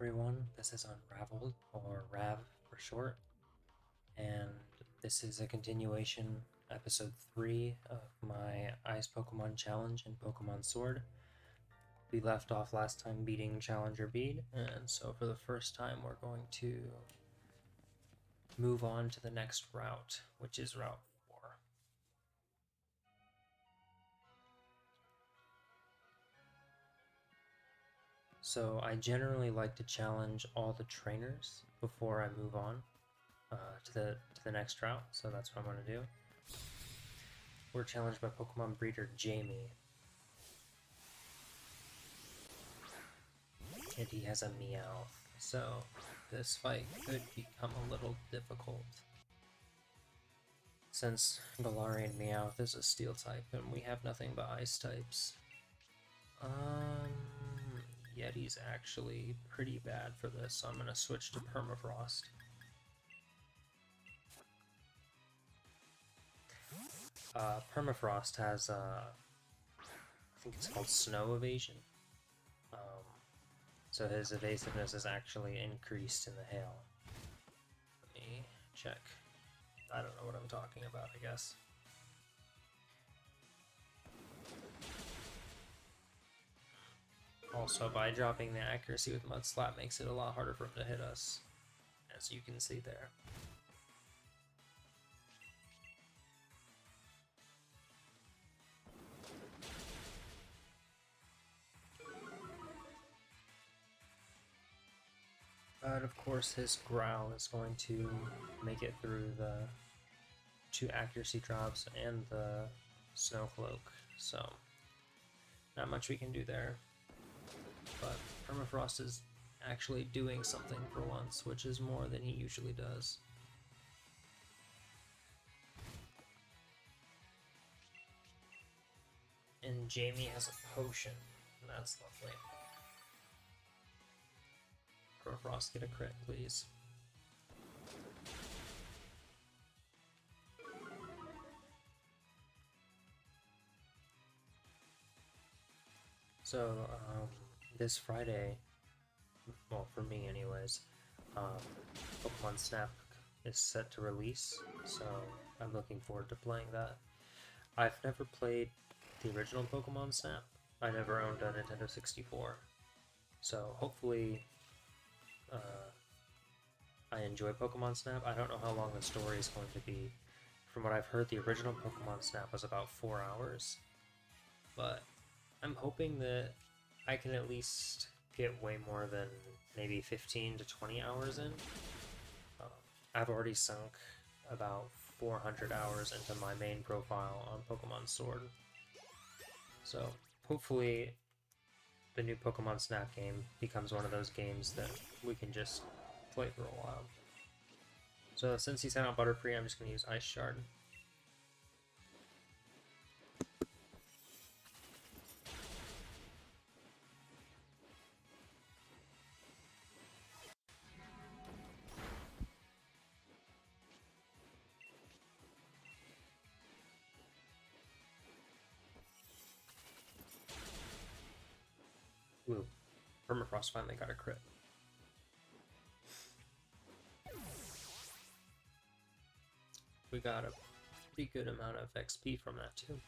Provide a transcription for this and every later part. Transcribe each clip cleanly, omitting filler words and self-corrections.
everyone, this is Unraveled, or RAV for short, and this is a continuation, episode 3 of my Ice Pokemon Challenge in Pokemon Sword. We left off last time beating Challenger Bead, and so for the first time we're going to move on to the next route, which is Route 4. So I generally like to challenge all the trainers before I move on to the next route, so that's what I'm going to do. We're challenged by Pokemon breeder Jamie, and he has a Meowth, so this fight could become a little difficult. Since Galarian Meowth is a steel type and we have nothing but ice types. Yeti's actually pretty bad for this, so I'm going to switch to Permafrost. Permafrost has, I think it's called Snow Evasion. So his evasiveness is actually increased in the hail. Let me check. I don't know what I'm talking about, I guess. Also, by dropping the accuracy with Mud Slap makes it a lot harder for him to hit us, as you can see there. But of course his Growl is going to make it through the 2 accuracy drops and the Snow Cloak, so not much we can do there. But Permafrost is actually doing something for once, which is more than he usually does. And Jamie has a potion, and that's lovely. Permafrost, get a crit, please. So, this Friday, well, for me anyways, Pokemon Snap is set to release, so I'm looking forward to playing that. I've never played the original Pokemon Snap. I never owned a Nintendo 64, so hopefully I enjoy Pokemon Snap. I don't know how long the story is going to be. From what I've heard, the original Pokemon Snap was about 4 hours, but I'm hoping that I can at least get way more than maybe 15 to 20 hours in. I've already sunk about 400 hours into my main profile on Pokemon Sword. So hopefully the new Pokemon Snap game becomes one of those games that we can just play for a while. So since he sent out Butterfree, I'm just going to use Ice Shard. Ooh, Permafrost finally got a crit. We got a pretty good amount of XP from that too.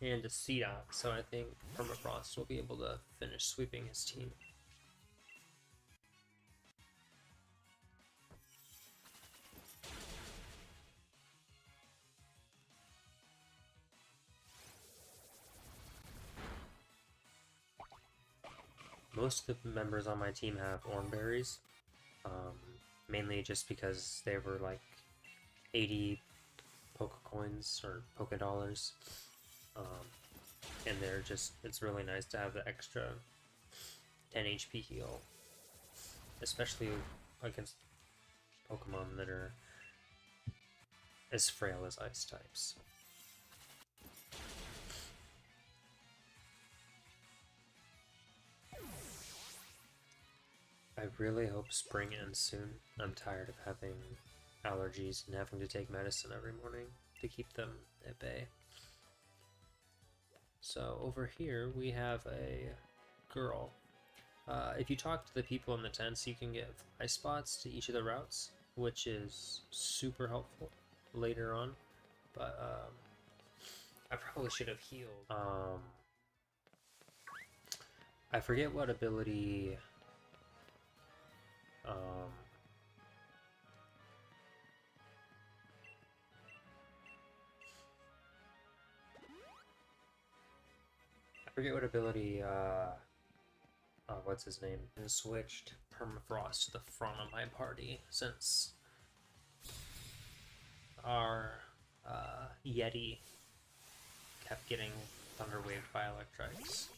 And a Seedot, so I think Permafrost will be able to finish sweeping his team. Most of the members on my team have Oranberries, mainly just because they were like 80 Pokecoins or Pokedollars, and they're just, it's really nice to have the extra 10 HP heal, especially against Pokemon that are as frail as ice types. I really hope spring ends soon. I'm tired of having allergies and having to take medicine every morning to keep them at bay. So over here we have a girl If you talk to the people in the tents, you can get fly spots to each of the routes, which is super helpful later on. But I probably should have healed. I forget what ability. I forget what ability. What's his name? And switched Permafrost to the front of my party since our Yeti kept getting Thunder Waved by Electrics.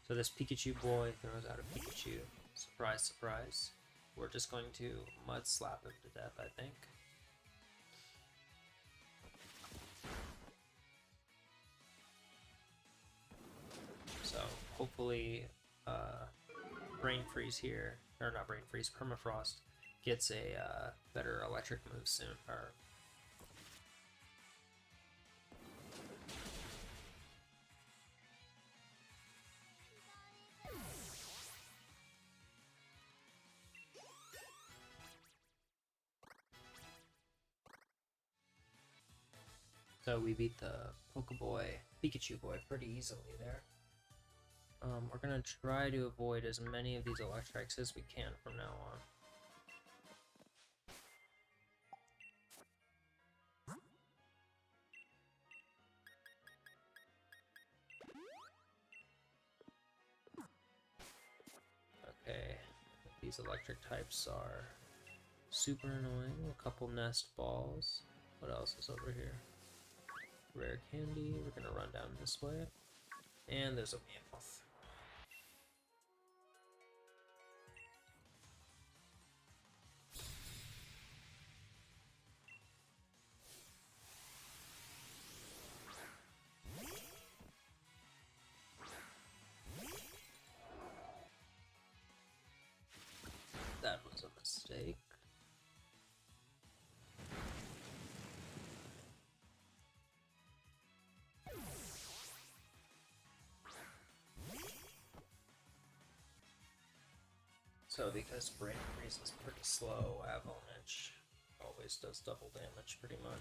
So this Pikachu boy throws out a Pikachu. Surprise, surprise. We're just going to Mud Slap him to death, I think. So hopefully Brain Freeze here, or not Brain Freeze, Permafrost gets a better electric move soon. Or so we beat the Pikachu boy pretty easily there. We're gonna try to avoid as many of these Electrics as we can from now on. Okay, these electric types are super annoying. A couple nest balls. What else is over here? Rare candy. We're gonna run down this way. And there's a Meowth. That was a mistake. So because Brain Freeze is pretty slow, Avalanche always does double damage pretty much.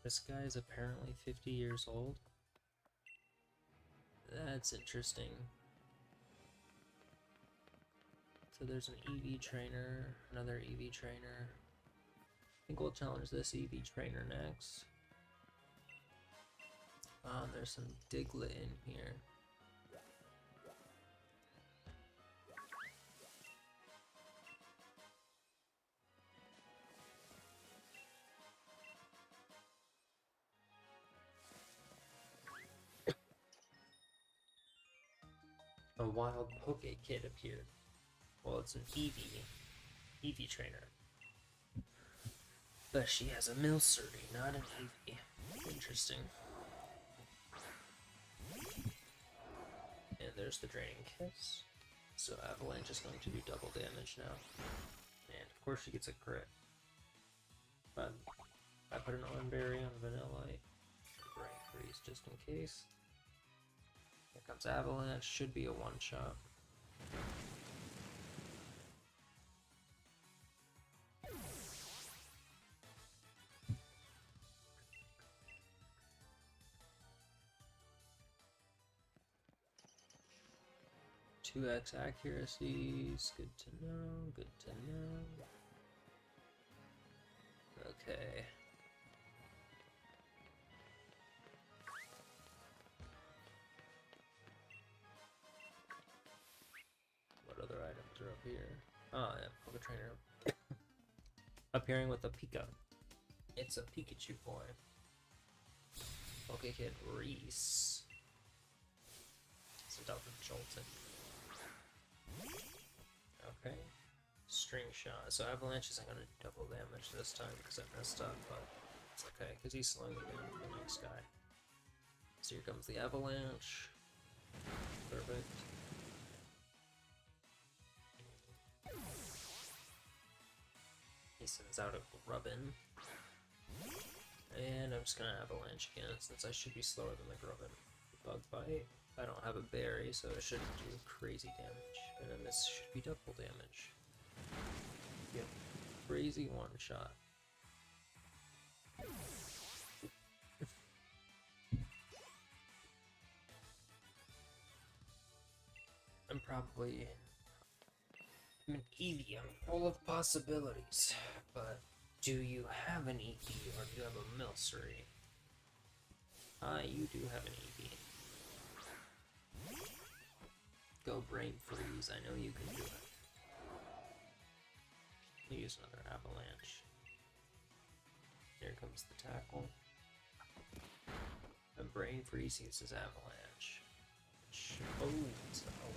This guy is apparently 50 years old. That's interesting. So there's an EV trainer, another EV trainer. I think we'll challenge this EV trainer next. There's some Diglett in here. A wild Poke Kid appeared. Well, it's an EV trainer. But she has a Milcery, not an EV. Interesting. And there's the Draining Kiss. So Avalanche is going to do double damage now. And of course she gets a crit. But I put an on berry on Vanillite. Brain Freeze just in case. Here comes Avalanche, should be a one-shot. Two X accuracies, good to know, good to know. Okay. What other items are up here? Oh, yeah, Poke Trainer. Appearing with a Pika. It's a Pikachu boy. Poke Kid Reese. Sent out for Jolton. Okay. String Shot. So Avalanche isn't going to double damage this time because I messed up, but it's okay because he's slowing me down for the next guy. So here comes the Avalanche. Perfect. Jason's out of Grubbin. And I'm just gonna Avalanche again, since I should be slower than the Grubbin. Bug Bite. I don't have a berry, so it shouldn't do crazy damage. And then this should be double damage. Yep. Crazy one shot. I'm probably an Eevee. I'm full of possibilities. But do you have an Eevee or do you have a Milcery? You do have an Eevee. Go Brain Freeze. I know you can do it. We'll use another Avalanche. Here comes the tackle. And Brain Freeze uses Avalanche. Oh, it's not one.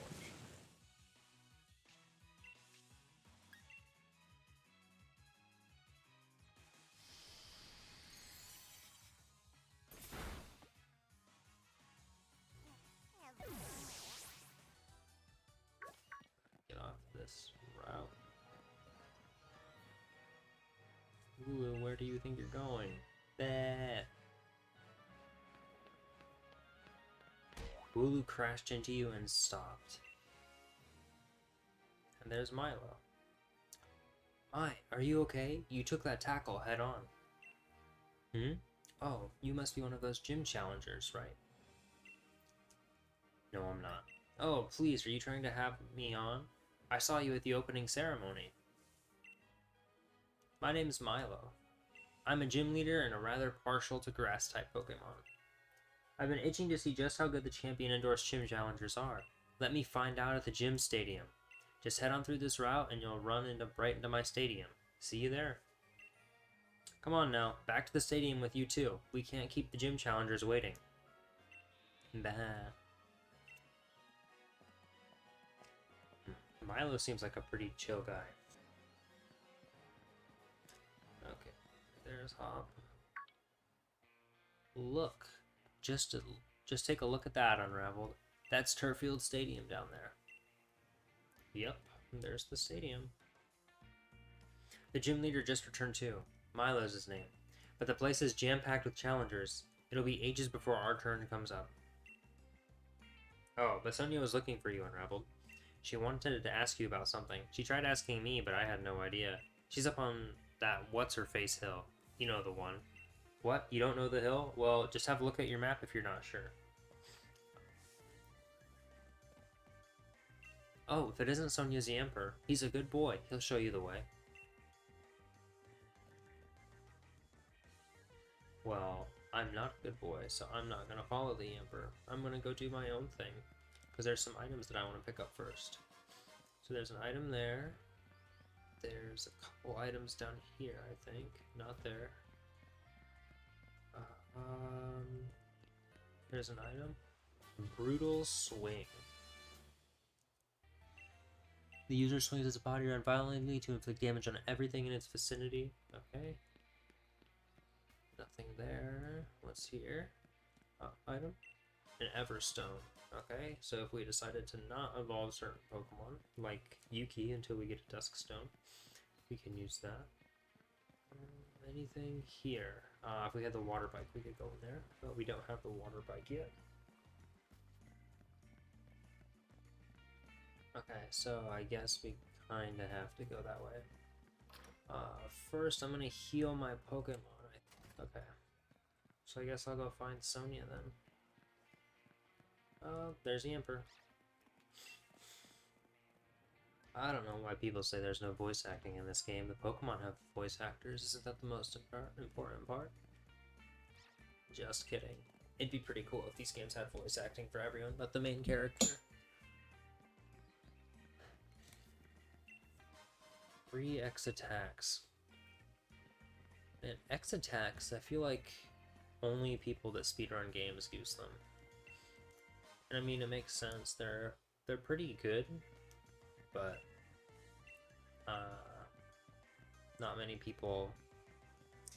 Get off this route. Ooh, where do you think you're going? That. Bulu crashed into you and stopped. And there's Milo. Hi, are you okay? You took that tackle head on. Oh, you must be one of those gym challengers, right? No, I'm not. Oh, please, are you trying to have me on? I saw you at the opening ceremony. My name's Milo. I'm a gym leader and a rather partial to grass-type Pokémon. I've been itching to see just how good the champion-endorsed gym challengers are. Let me find out at the gym stadium. Just head on through this route and you'll run right into my stadium. See you there. Come on now, back to the stadium with you too. We can't keep the gym challengers waiting. Bah. Milo seems like a pretty chill guy. Okay, there's Hop. Look, just take a look at that, Unraveled. That's Turffield Stadium down there. Yep, there's the stadium. The gym leader just returned too. Milo's his name. But the place is jam-packed with challengers. It'll be ages before our turn comes up. Oh, but Sonia was looking for you, Unraveled. She wanted to ask you about something. She tried asking me, but I had no idea. She's up on that what's-her-face hill. You know the one. What? You don't know the hill? Well, just have a look at your map if you're not sure. Oh, if it isn't Sonia's the Emperor. He's a good boy. He'll show you the way. Well, I'm not a good boy, so I'm not going to follow the Emperor. I'm going to go do my own thing. Because there's some items that I want to pick up first. So there's an item there. There's a couple items down here, I think. Not there. There's an item. Brutal Swing. The user swings its body around violently to inflict damage on everything in its vicinity. Okay. Nothing there. What's here? Item. An Everstone. Okay, so if we decided to not evolve certain Pokemon, like Yuki until we get a Duskstone, we can use that. Anything here? If we had the water bike, we could go in there, but we don't have the water bike yet. Okay, so I guess we kind of have to go that way. First, I'm going to heal my Pokemon. Okay. So I guess I'll go find Sonia then. There's the Emperor. I don't know why people say there's no voice acting in this game. The Pokemon have voice actors. Isn't that the most important part? Just kidding. It'd be pretty cool if these games had voice acting for everyone but the main character. Free X attacks. And X attacks, I feel like only people that speedrun games use them. And I mean, it makes sense. They're pretty good, but not many people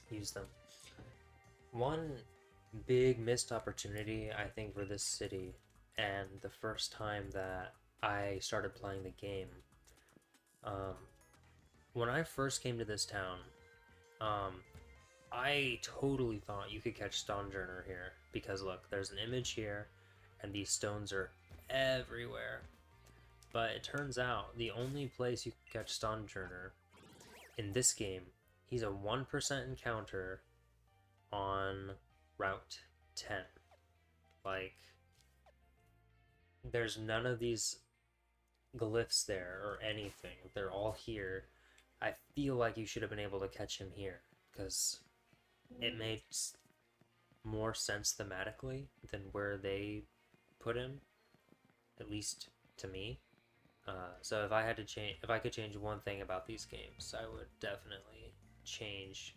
use them. One big missed opportunity, I think, for this city, and the first time that I started playing the game, when I first came to this town, um, I totally thought you could catch Stonejourner here because look, there's an image here, and these stones are everywhere. But it turns out the only place you can catch Stonejourner in this game, he's a 1% encounter on Route 10. Like, there's none of these glyphs there or anything. They're all here. I feel like you should have been able to catch him here because it makes more sense thematically than where they put him, at least to me. So if I could change one thing about these games, I would definitely change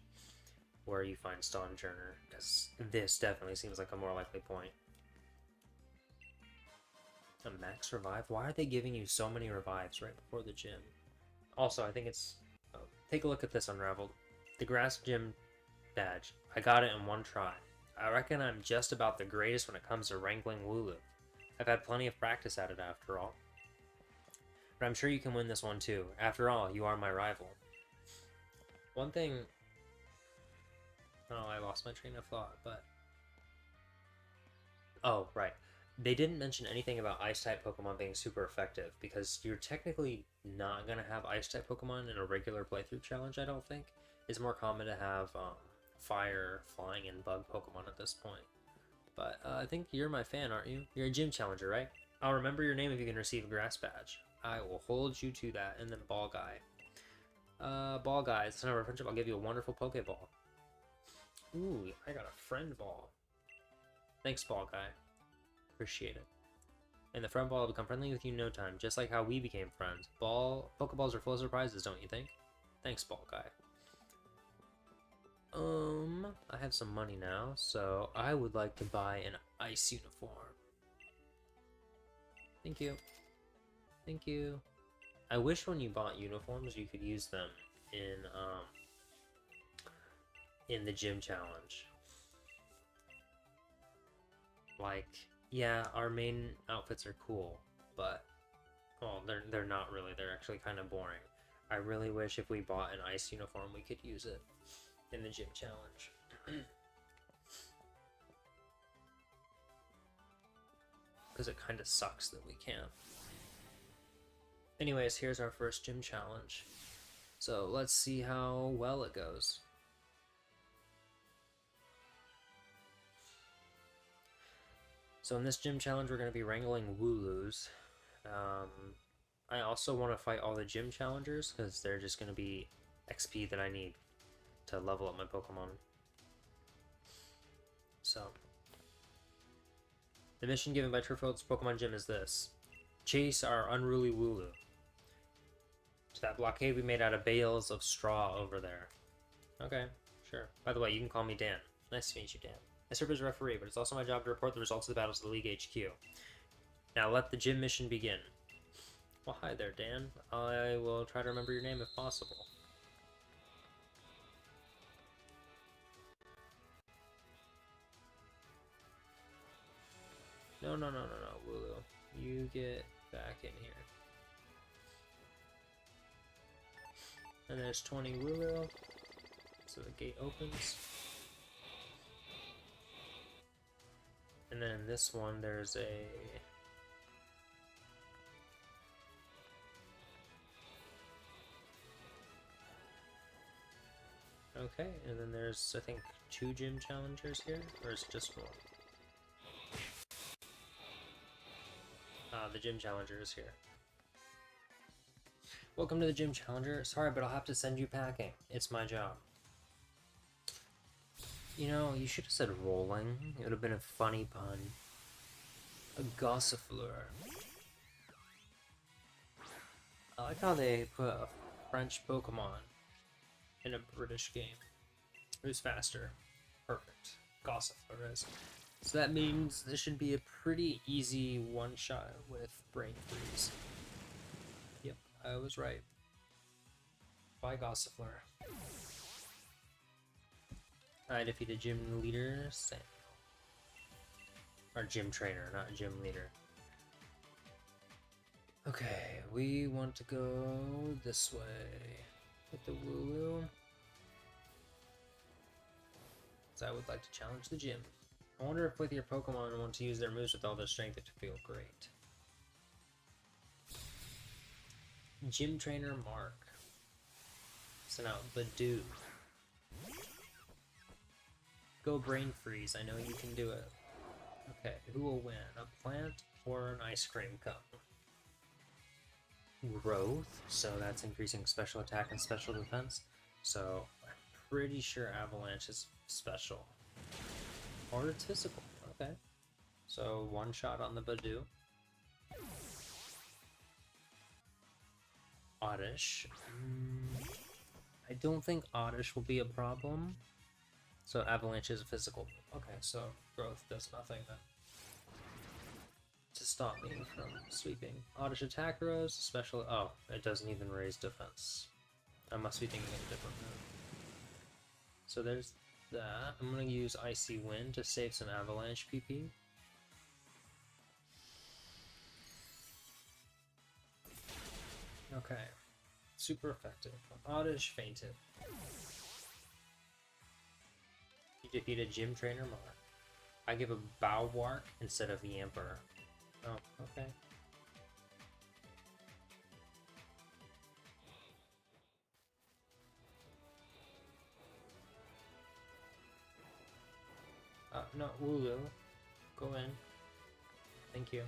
where you find Stonejourner, because this definitely seems like a more likely point. A max revive? Why are they giving you so many revives right before the gym? Also, I think it's... take a look at this Unraveled. The Grass Gym badge. I got it in one try. I reckon I'm just about the greatest when it comes to wrangling Wooloo. I've had plenty of practice at it after all. But I'm sure you can win this one too. After all, you are my rival. One thing... oh, I lost my train of thought, but... oh, right. They didn't mention anything about Ice-type Pokemon being super effective, because you're technically not going to have Ice-type Pokemon in a regular playthrough challenge, I don't think. It's more common to have Fire, Flying, and Bug Pokemon at this point. But I think you're my fan, aren't you? You're a gym challenger, right? I'll remember your name if you can receive a grass badge. I will hold you to that. And then Ball Guy. Ball Guy, as a sign of our friendship, I'll give you a wonderful Pokeball. Ooh, I got a friend ball. Thanks, Ball Guy. Appreciate it. And the friend ball will become friendly with you in no time, just like how we became friends. Pokeballs are full of surprises, don't you think? Thanks, Ball Guy. I have some money now, so I would like to buy an ice uniform. Thank you. Thank you. I wish when you bought uniforms you could use them in the gym challenge. Like, yeah, our main outfits are cool, but well, they're not really. They're actually kind of boring. I really wish if we bought an ice uniform we could use it in the gym challenge. Because it kind of sucks that we can't. Anyways, here's our first gym challenge. So let's see how well it goes. So in this gym challenge, we're going to be wrangling Wooloos. I also want to fight all the gym challengers, because they're just going to be XP that I need to level up my Pokemon. So, the mission given by Turfield's Pokemon Gym is this. Chase our unruly Wooloo to that blockade we made out of bales of straw over there. Okay, sure. By the way, you can call me Dan. Nice to meet you, Dan. I serve as a referee, but it's also my job to report the results of the battles to the League HQ. Now let the gym mission begin. Well, hi there, Dan. I will try to remember your name if possible. No, Wooloo. You get back in here. And there's 20 Wooloo. So the gate opens. And then in this one, there's a... okay, and then there's, I think, 2 gym challengers here, or is it just 1? The gym challenger is here. Welcome to the gym challenger. Sorry, but I'll have to send you packing. It's my job. You know, you should have said rolling. It would have been a funny pun. A Gossifleur. I like how they put a French Pokemon in a British game. Who's faster? Perfect. Gossifleur is. So that means this should be a pretty easy one-shot with Brain Freeze. Yep, I was right. Bye, Gossifleur. I defeated gym leader Samuel. Or gym trainer, not gym leader. Okay, we want to go this way. With the woo-woo. So I would like to challenge the gym. I wonder if with your Pokemon want to use their moves with all their strength, it would feel great. Gym Trainer Mark. So now, Badoo. Go Brain Freeze, I know you can do it. Okay, who will win? A plant or an ice cream cone? Growth, so that's increasing special attack and special defense. So I'm pretty sure Avalanche is special. Or it's physical, okay. So one shot on the Badoo. Oddish. I don't think Oddish will be a problem. So Avalanche is a physical. Okay, so Growth does nothing then. To stop me from sweeping. Oddish attack rose, special. Oh, it doesn't even raise defense. I must be thinking of a different move. So there's that. I'm gonna use Icy Wind to save some Avalanche PP. Okay. Super effective. Oddish fainted. You defeated Gym Trainer Mark. I give a Bowwark instead of Yamper. Oh, okay. No, Wooloo. Go in. Thank you.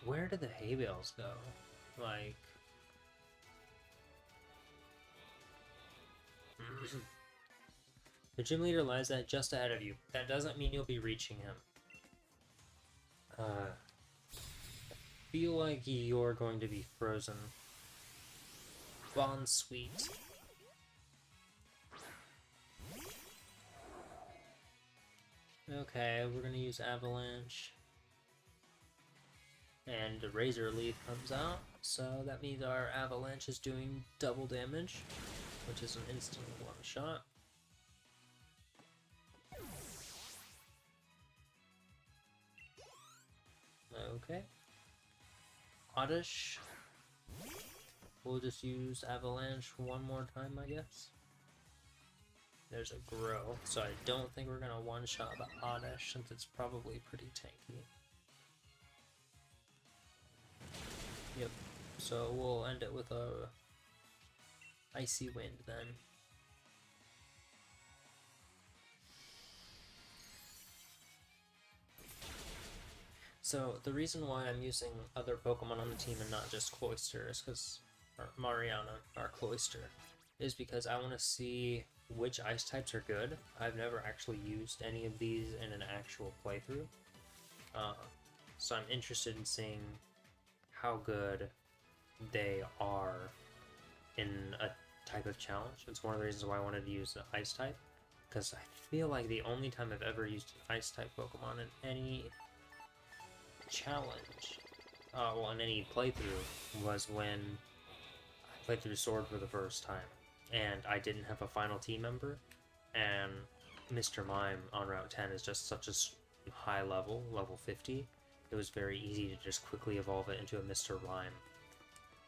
Where did the hay bales go? Like... The gym leader lies just ahead of you. That doesn't mean you'll be reaching him. I feel like you're going to be frozen. Bond Sweet. Okay, we're gonna use Avalanche. And the Razor Leaf comes out, so that means our Avalanche is doing double damage, which is an instant one shot. Okay. Oddish. We'll just use Avalanche one more time, I guess. There's a Grow, so I don't think we're gonna one-shot the Oddish since it's probably pretty tanky. Yep, so we'll end it with a Icy Wind then. So the reason why I'm using other Pokemon on the team and not just Cloyster is because, or Mariana, our Cloyster, is because I want to see which ice types are good. I've never actually used any of these in an actual playthrough. So I'm interested in seeing how good they are in a type of challenge. It's one of the reasons why I wanted to use an ice type, because I feel like the only time I've ever used an ice type Pokemon in any challenge, well, in any playthrough, was when I played through Sword for the first time, and I didn't have a final team member, and Mr. Mime on Route 10 is just such a high level, level 50, it was very easy to just quickly evolve it into a Mr. Rhyme,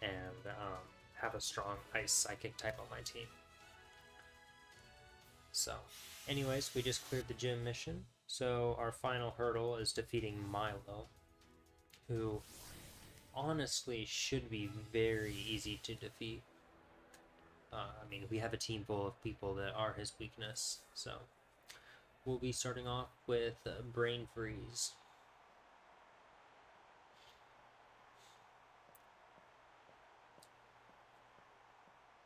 and have a strong Ice Psychic type on my team. So, anyways, we just cleared the gym mission, so our final hurdle is defeating Milo, who honestly should be very easy to defeat. I mean, we have a team full of people that are his weakness, so we'll be starting off with Brain Freeze.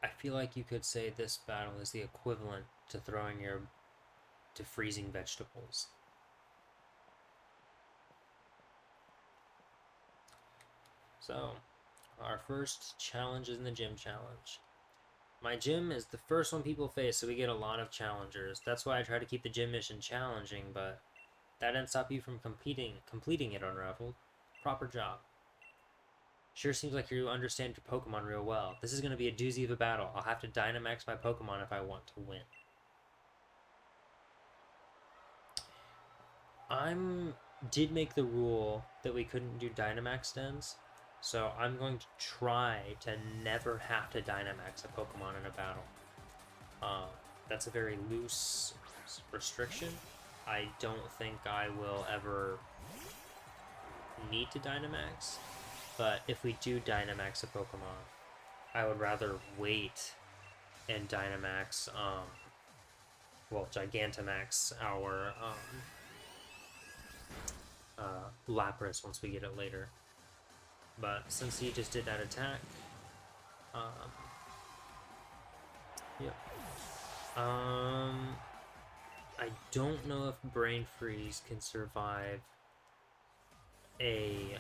I feel like you could say this battle is the equivalent to freezing vegetables. So, our first challenge is in the gym challenge. My gym is the first one people face, so we get a lot of challengers. That's why I try to keep the gym mission challenging, but that didn't stop you from completing it, Unraveled. Proper job. Sure seems like you understand your Pokemon real well. This is going to be a doozy of a battle. I'll have to Dynamax my Pokemon if I want to win. I'm did make the rule that we couldn't do Dynamax dens, so I'm going to try to never have to Dynamax a Pokemon in a battle. That's a very loose restriction. I don't think I will ever need to Dynamax, but if we do Dynamax a Pokemon, I would rather wait and Dynamax, well, Gigantamax our Lapras once we get it later. But since he just did that attack, yep. I don't know if Brain Freeze can survive a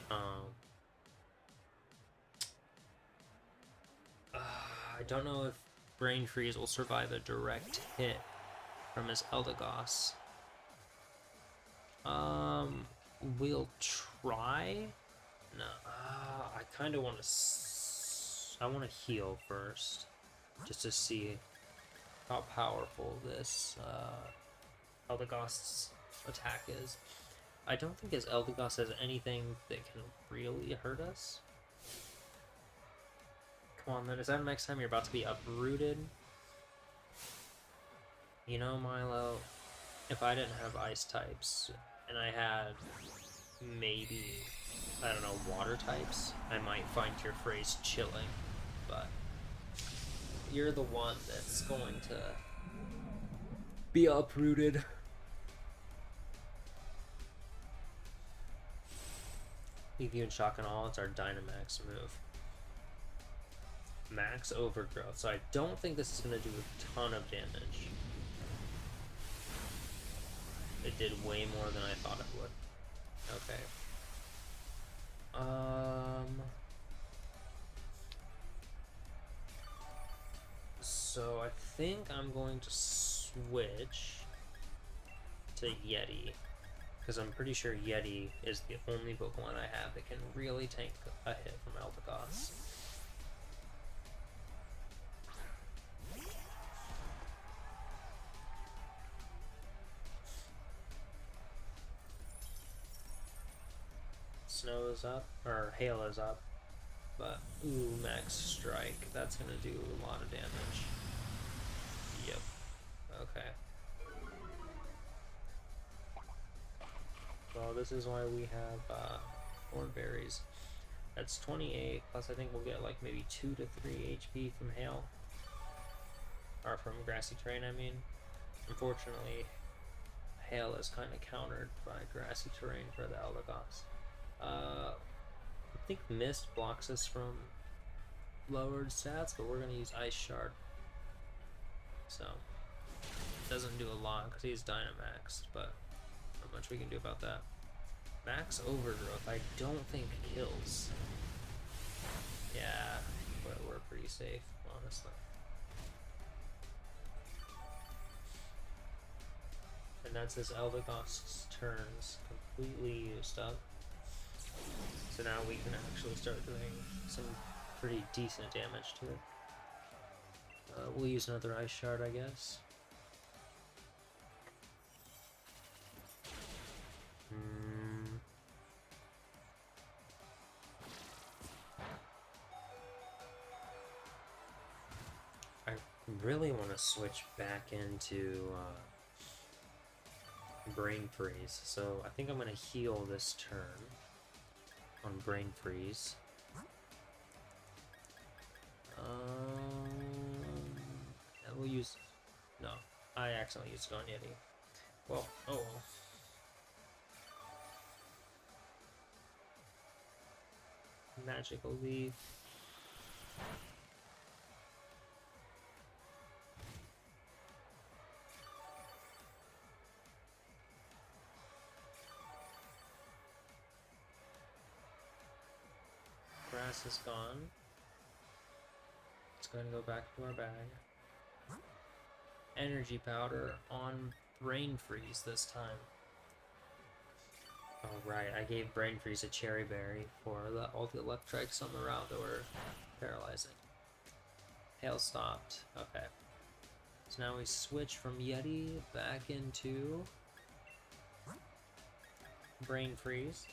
I don't know if Brain Freeze will survive a direct hit from his Eldegoss. We'll try. No, I kind of want to. I want to heal first, just to see how powerful this Eldegoss's attack is. I don't think his Eldegoss has anything that can really hurt us. Come on, then. Is that next time you're about to be uprooted? You know, Milo, if I didn't have ice types, and I had maybe, I don't know, water types, I might find your phrase chilling, but you're the one that's going to be uprooted. Leave you in shock and awe. It's our Dynamax move. Max Overgrowth, so I don't think this is going to do a ton of damage. It did way more than I thought it would. Okay. So I think I'm going to switch to Yeti, because I'm pretty sure Yeti is the only Pokemon I have that can really tank a hit from Eldegoss. Snow is up, or Hail is up, but ooh, Max Strike, that's gonna do a lot of damage. Yep. Okay. Well, this is why we have Thornberries. That's 28, plus I think we'll get like maybe 2 to 3 HP from Hail. Or from Grassy Terrain, I mean. Unfortunately, Hail is kind of countered by Grassy Terrain for the Eldegoss. I think Mist blocks us from lowered stats, but we're going to use Ice Shard. So, it doesn't do a lot because he's Dynamaxed, but not much we can do about that. Max Overgrowth, I don't think kills. Yeah, but we're pretty safe, honestly. And that's his Eldegoss's turns completely used up. So now we can actually start doing some pretty decent damage to it. We'll use another Ice Shard, I guess. I really want to switch back into Brain Freeze, so I think I'm going to heal this turn on Brain Freeze. And we'll use... No, I accidentally used it on Yeti. Well, oh well. Magical Leaf. Grass is gone. It's going to go back to our bag. Energy Powder on Brain Freeze this time. Oh right, I gave Brain Freeze a Cherry Berry for all the Electrics on the route that were paralyzing. Hail stopped. Okay. So now we switch from Yeti back into Brain Freeze.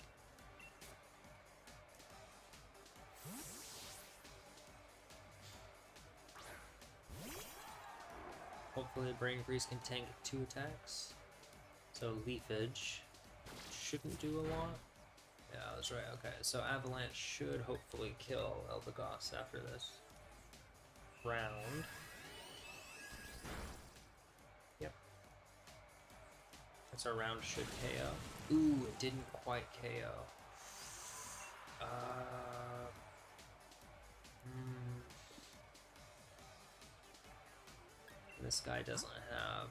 Hopefully Brain Freeze can tank 2 attacks. So Leafage shouldn't do a lot. Yeah, I was right. Okay, so Avalanche should hopefully kill Eldegoss after this round. Yep. That's our round should KO. Ooh, it didn't quite KO. This guy doesn't have,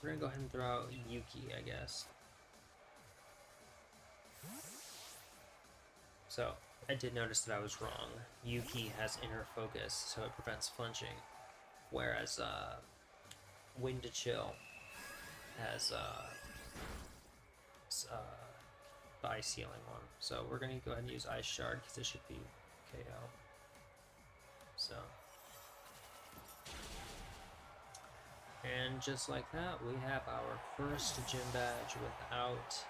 we're gonna go ahead and throw out Yuki, I guess. So, I did notice that I was wrong. Yuki has inner focus, so it prevents flinching. Whereas, Wind to Chill has, the Ice Sealing one. So we're gonna go ahead and use Ice Shard, because it should be KO. So... And just like that, we have our first gym badge without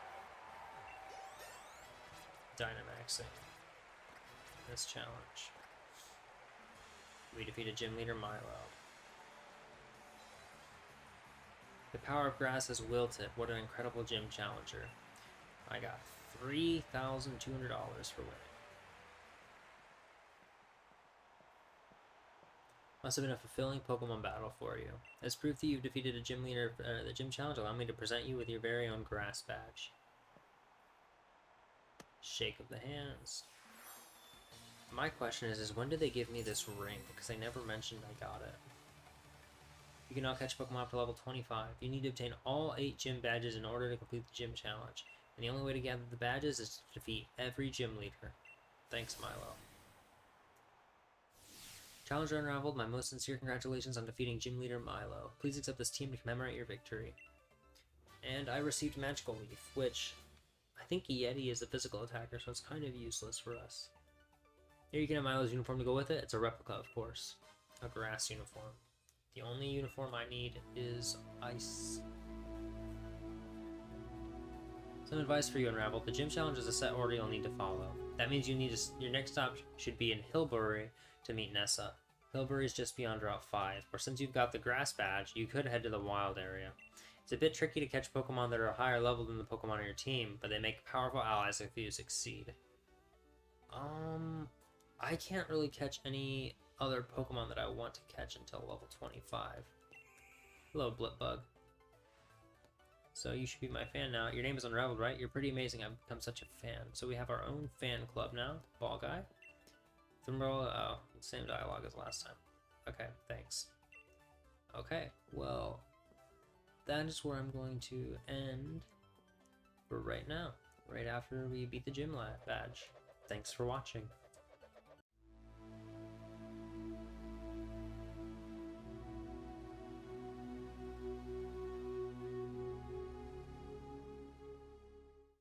Dynamaxing this challenge. We defeated Gym Leader Milo. The power of grass has wilted. What an incredible gym challenger. I got $3,200 for winning. Must have been a fulfilling Pokemon battle for you. As proof that you've defeated a gym leader of the gym challenge, allow me to present you with your very own grass badge. Shake of the hands. My question is when did they give me this ring? Because they never mentioned I got it. You can now catch Pokemon up to level 25. You need to obtain all 8 gym badges in order to complete the gym challenge. And the only way to gather the badges is to defeat every gym leader. Thanks, Milo. Challenger unraveled. My most sincere congratulations on defeating Gym Leader Milo. Please accept this team to commemorate your victory. And I received Magical Leaf, which I think Yeti is a physical attacker, so it's kind of useless for us. Here you can have Milo's uniform to go with it. It's a replica, of course. A grass uniform. The only uniform I need is ice. Some advice for you, Unraveled. The gym challenge is a set order you'll need to follow. That means you need your next stop should be in Hillbury to meet Nessa. Hillbury is just beyond Route 5, or since you've got the grass badge, you could head to the wild area. It's a bit tricky to catch Pokemon that are higher level than the Pokemon on your team, but they make powerful allies if you succeed. I can't really catch any other Pokemon that I want to catch until level 25. Hello, Blipbug. So you should be my fan now. Your name is Unraveled, right? You're pretty amazing. I've become such a fan. So we have our own fan club now. Ball Guy. Thumbrella, oh, same dialogue as last time. Okay, thanks. Okay, well, that is where I'm going to end for right now. Right after we beat the gym badge. Thanks for watching.